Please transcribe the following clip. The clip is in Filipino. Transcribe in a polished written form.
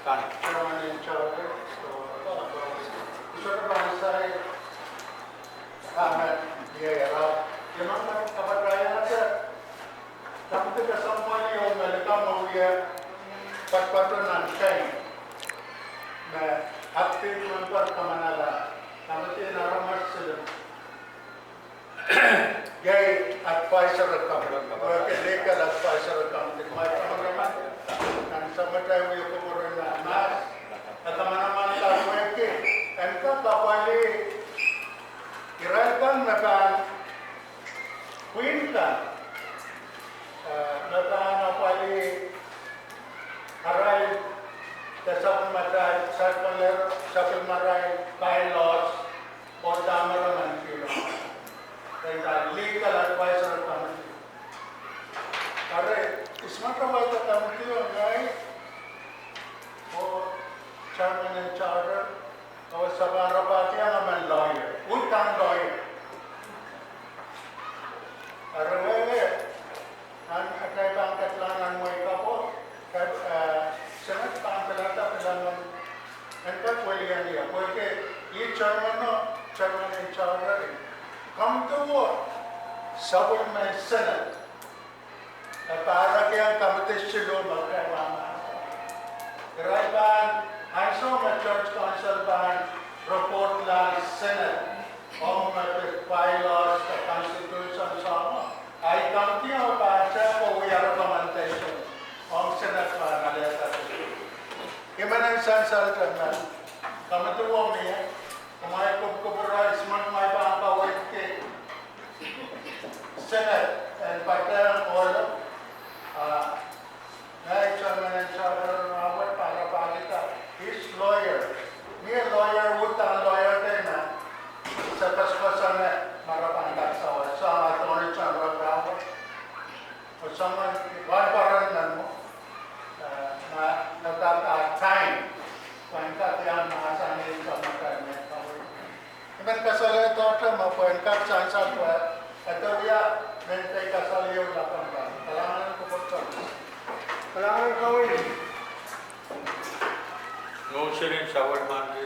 kan. Chairman in charge. So, sort of answer comment here. You know, kapatapat na kapag kasama niyo malika mauya pagpatunan kayo na active member kamanala kamati naramas sila gay advisor kamati legal advisor kamati may kamaraman ang samatay wiekupwur na mas at kamanaman ka weki and ka kapali iralkan na kan queen ka na pali arrive the supplementary bylaws or Damaraman Kilo. Then the legal advisor committee. Are ismata committee on or chairman and charter or Sabarabati and lawyer. Utang lawyer. Are ang atay pangkat lang ang may kapo, senat pangkalata pilangan, and that way yan porque chairman in charter, come to war, supplement senate, para kaya committee silo magkailangan. Kiraiban, I saw my church council ban report lang senate, on my bylaws, the constitution, sama. I come to you about we are recommendation on Senate Maleta. Given sansal na kami to me, wiekupwur is my bank with Senate and Patel all chairman and charter Robert para pagita. His lawyer, me lawyer would a lawyer then sa paspasan na marapangkat sa attorney general o someone barbaran mo na time pangkat yan mahasanin sa makarne iban kasal ito mapangkat sa ito ya mentay kasal yung lapang ba kailangan ko po kailangan gawin Motion in Sawarman